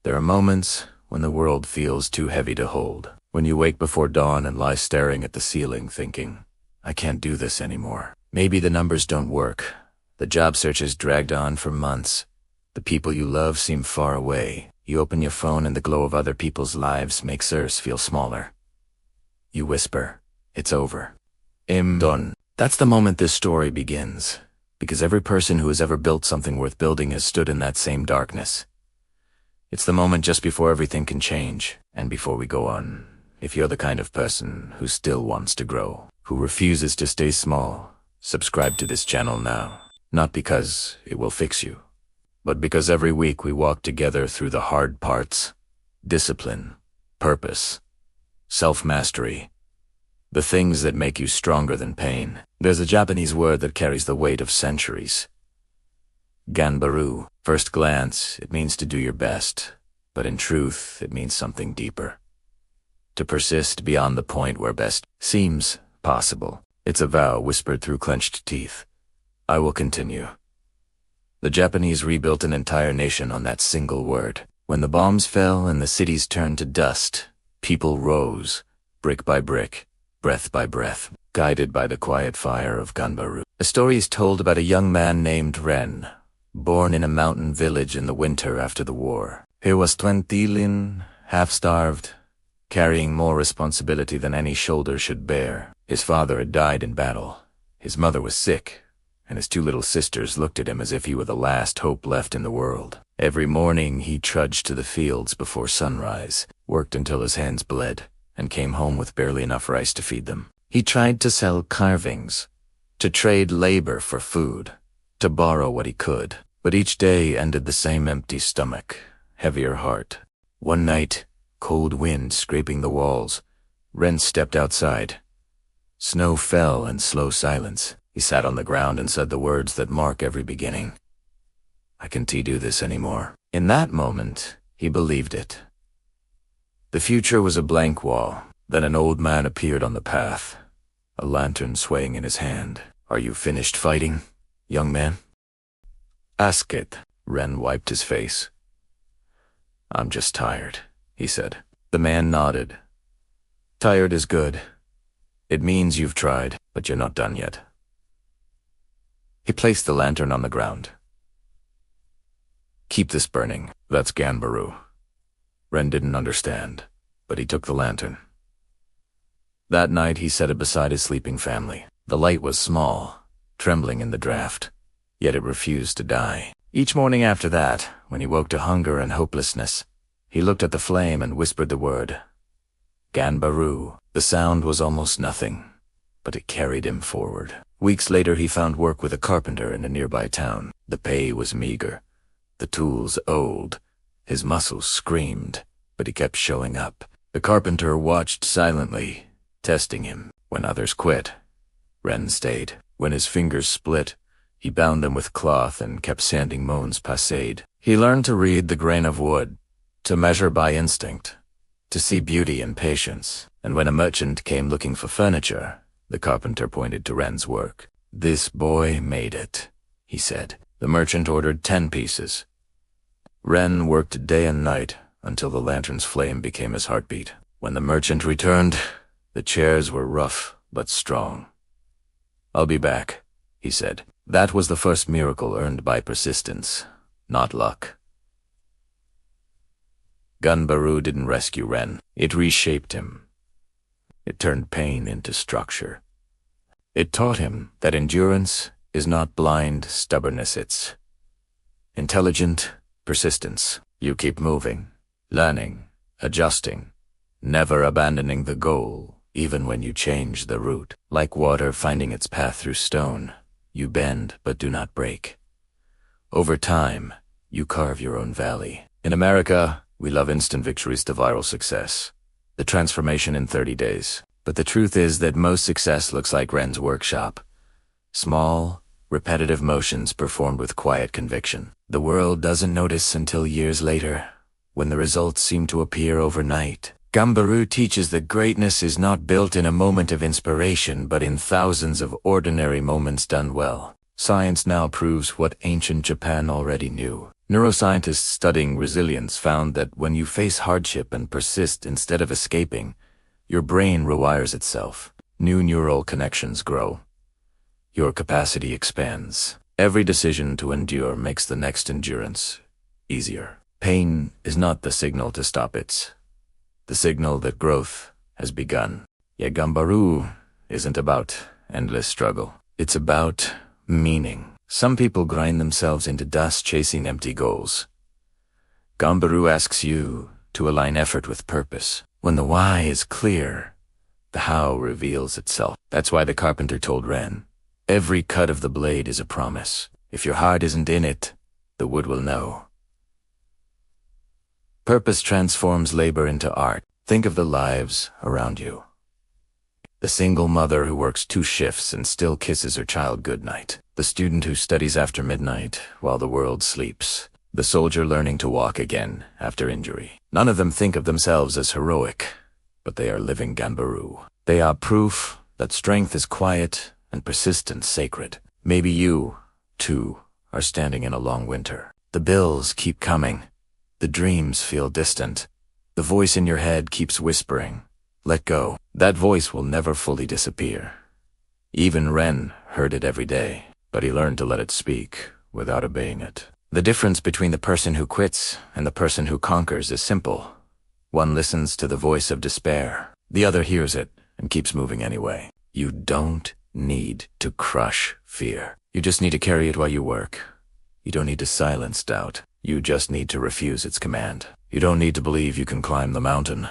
There are moments when the world feels too heavy to hold. When you wake before dawn and lie staring at the ceiling thinking, I can't do this anymore. Maybe the numbers don't work. The job search has dragged on for months. The people you love seem far away. You open your phone and the glow of other people's lives makes yours feel smaller. You whisper, it's over. I'm done. That's the moment this story begins. Because every person who has ever built something worth building has stood in that same darkness. It's the moment just before everything can change. And before we go on, if you're the kind of person who still wants to grow, who refuses to stay small, subscribe to this channel now. Not because it will fix you, but because every week we walk together through the hard parts. Discipline, purpose, self-mastery. The things that make you stronger than pain. There's a Japanese word that carries the weight of centuries. Ganbaru. First glance, it means to do your best, but in truth, it means something deeper. To persist beyond the point where best seems possible. It's a vow whispered through clenched teeth. I will continue. The Japanese rebuilt an entire nation on that single word. When the bombs fell and the cities turned to dust, people rose, brick by brick, breath by breath, guided by the quiet fire of Ganbaru. A story is told about a young man named Ren, born in a mountain village in the winter after the war. He was 20, half-starved, carrying more responsibility than any shoulder should bear. His father had died in battle. His mother was sick, and his two little sisters looked at him as if he were the last hope left in the world. Every morning he trudged to the fields before sunrise, worked until his hands bled, and came home with barely enough rice to feed them. He tried to sell carvings, to trade labor for food, to borrow what he could, but each day ended the same empty stomach, heavier heart. One night, cold wind scraping the walls, Ren stepped outside. Snow fell in slow silence. He sat on the ground and said the words that mark every beginning. I can't do this anymore. In that moment, he believed it. The future was a blank wall. Then an old man appeared on the path, a lantern swaying in his hand. Are you finished fighting, young man? Ask it. Ren wiped his face. I'm just tired, he said. The man nodded. Tired is good. It means you've tried, but you're not done yet. He placed the lantern on the ground. Keep this burning. That's Ganbaru. Ren didn't understand, but he took the lantern. That night he set it beside his sleeping family. The light was small, trembling in the draft, yet it refused to die. Each morning after that, when he woke to hunger and hopelessness, he looked at the flame and whispered the word, Ganbaru. The sound was almost nothing, but it carried him forward. Weeks later he found work with a carpenter in a nearby town. The pay was meager, the tools old. His muscles screamed, but he kept showing up. The carpenter watched silently, testing him. When others quit, Ren stayed. When his fingers split, he bound them with cloth and kept sanding moans passade. He learned to read the grain of wood, to measure by instinct, to see beauty in patience. And when a merchant came looking for furniture, the carpenter pointed to Ren's work. This boy made it, he said. The merchant ordered 10 pieces. Ren worked day and night until the lantern's flame became his heartbeat. When the merchant returned, the chairs were rough but strong. I'll be back, he said. That was the first miracle earned by persistence, not luck. Ganbaru didn't rescue Ren. It reshaped him. It turned pain into structure. It taught him that endurance is not blind stubbornness, it's intelligent persistence. You keep moving, learning, adjusting, never abandoning the goal, even when you change the route. Like water finding its path through stone, you bend but do not break. Over time, you carve your own valley. In America, we love instant victories to viral success. The transformation in 30 days. But the truth is that most success looks like Ren's workshop. Small, repetitive motions performed with quiet conviction. The world doesn't notice until years later, when the results seem to appear overnight. Ganbaru teaches that greatness is not built in a moment of inspiration, but in thousands of ordinary moments done well. Science now proves what ancient Japan already knew. Neuroscientists studying resilience found that when you face hardship and persist instead of escaping, your brain rewires itself. New neural connections grow. Your capacity expands. Every decision to endure makes the next endurance easier. Pain is not the signal to stop, it's the signal that growth has begun. Yet Ganbaru isn't about endless struggle. It's about meaning. Some people grind themselves into dust chasing empty goals. Ganbaru asks you to align effort with purpose. When the why is clear, the how reveals itself. That's why the carpenter told Ren, every cut of the blade is a promise. If your heart isn't in it, the wood will know. Purpose transforms labor into art. Think of the lives around you. The single mother who works 2 shifts and still kisses her child goodnight. The student who studies after midnight while the world sleeps. The soldier learning to walk again after injury. None of them think of themselves as heroic, but they are living Ganbaru. They are proof that strength is quiet and persistence sacred. Maybe you, too, are standing in a long winter. The bills keep coming. The dreams feel distant. The voice in your head keeps whispering, let go. That voice will never fully disappear. Even Ren heard it every day, but he learned to let it speak without obeying it. The difference between the person who quits and the person who conquers is simple. One listens to the voice of despair. The other hears it and keeps moving anyway. You don't need to crush fear. You just need to carry it while you work. You don't need to silence doubt. You just need to refuse its command. You don't need to believe you can climb the mountain.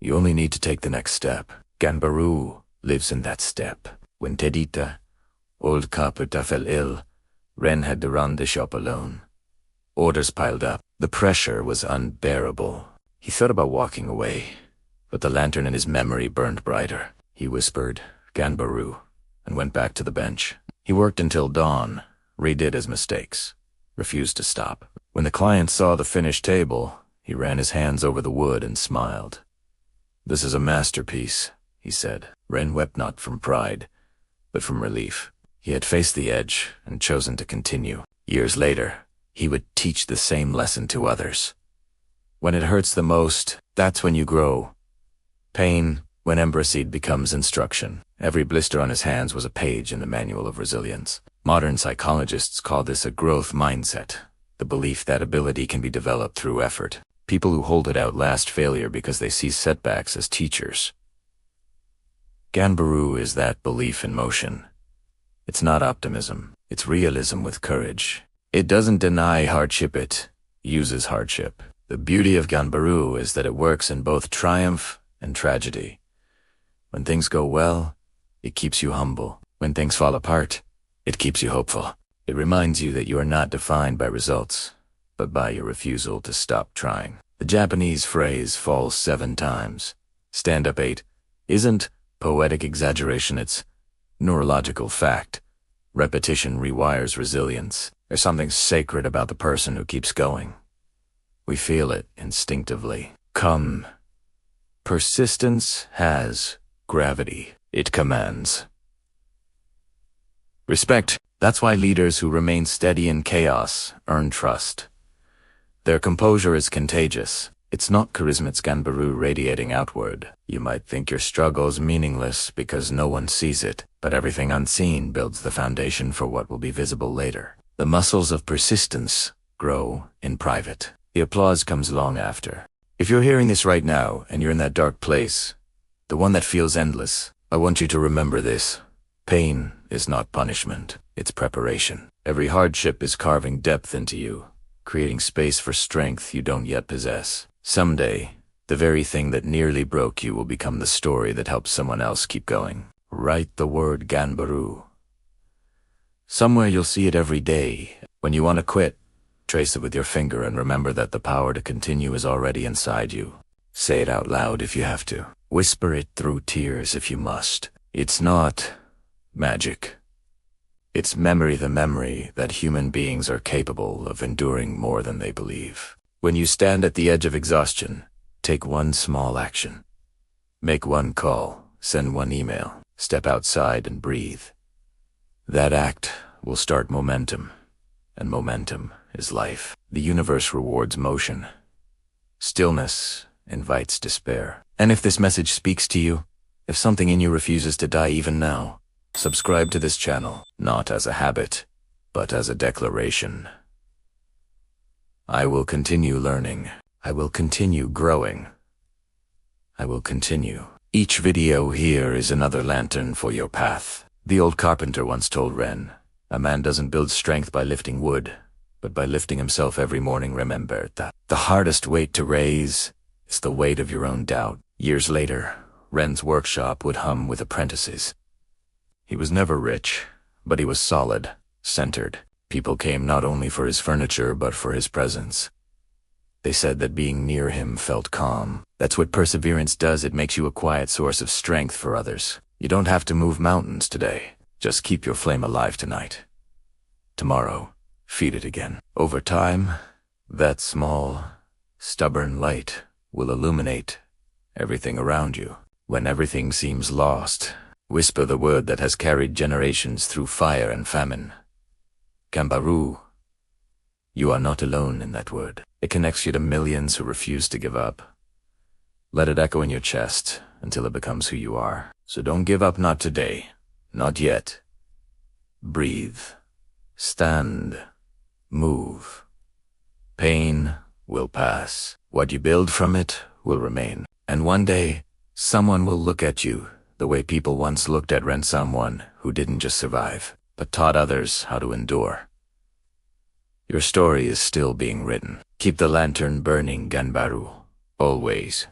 You only need to take the next step. Ganbaru lives in that step. When Tedita, old carpenter, fell ill, Ren had to run the shop alone. Orders piled up. The pressure was unbearable. He thought about walking away, but the lantern in his memory burned brighter. He whispered, Ganbaru, and went back to the bench. He worked until dawn, redid his mistakes, refused to stop. When the client saw the finished table, he ran his hands over the wood and smiled. This is a masterpiece, he said. Ren wept not from pride, but from relief. He had faced the edge and chosen to continue. Years later, he would teach the same lesson to others. When it hurts the most, that's when you grow. Pain, when embraceed, becomes instruction. Every blister on his hands was a page in the manual of resilience. Modern psychologists call this a growth mindset, the belief that ability can be developed through effort. People who hold it outlast failure because they see setbacks as teachers. Ganbaru is that belief in motion. It's not optimism, it's realism with courage. It doesn't deny hardship, it uses hardship. The beauty of Ganbaru is that it works in both triumph and tragedy. When things go well, it keeps you humble. When things fall apart, it keeps you hopeful. It reminds you that you are not defined by results, but by your refusal to stop trying. The Japanese phrase falls 7 times, stand up 8, isn't poetic exaggeration, it's neurological fact. Repetition rewires resilience. There's something sacred about the person who keeps going. We feel it instinctively. Come. Persistence has gravity. It commands. Respect. That's why leaders who remain steady in chaos earn trust. Their composure is contagious. It's not charisma, it's Ganbaru radiating outward. You might think your struggle is meaningless because no one sees it, but everything unseen builds the foundation for what will be visible later. The muscles of persistence grow in private. The applause comes long after. If you're hearing this right now and you're in that dark place, the one that feels endless, I want you to remember this. Pain is not punishment, it's preparation. Every hardship is carving depth into you, creating space for strength you don't yet possess. Someday, the very thing that nearly broke you will become the story that helps someone else keep going. Write the word Ganbaru. Somewhere you'll see it every day. When you want to quit, trace it with your finger and remember that the power to continue is already inside you. Say it out loud if you have to. Whisper it through tears if you must. It's not magic. It's memory, the memory that human beings are capable of enduring more than they believe. When you stand at the edge of exhaustion, take one small action. Make one call, send one email, step outside and breathe. That act will start momentum, and momentum is life. The universe rewards motion. Stillness invites despair. And if this message speaks to you, if something in you refuses to die even now, subscribe to this channel, not as a habit, but as a declaration. I will continue learning. I will continue growing. I will continue. Each video here is another lantern for your path. The old carpenter once told Ren, "A man doesn't build strength by lifting wood, but by lifting himself every morning. Remember that. The hardest weight to raise is the weight of your own doubt." Years later, Ren's workshop would hum with apprentices. He was never rich, but he was solid, centered. People came not only for his furniture, but for his presence. They said that being near him felt calm. That's what perseverance does. It makes you a quiet source of strength for others. You don't have to move mountains today. Just keep your flame alive tonight. Tomorrow, feed it again. Over time, that small, stubborn light will illuminate everything around you. When everything seems lost, whisper the word that has carried generations through fire and famine. Ganbaru. You are not alone in that word. It connects you to millions who refuse to give up. Let it echo in your chest until it becomes who you are. So don't give up, not today, not yet. Breathe, stand, move. Pain will pass. What you build from it will remain. And one day, someone will look at you the way people once looked at Ren, someone who didn't just survive, but taught others how to endure. Your story is still being written. Keep the lantern burning, Ganbaru, always.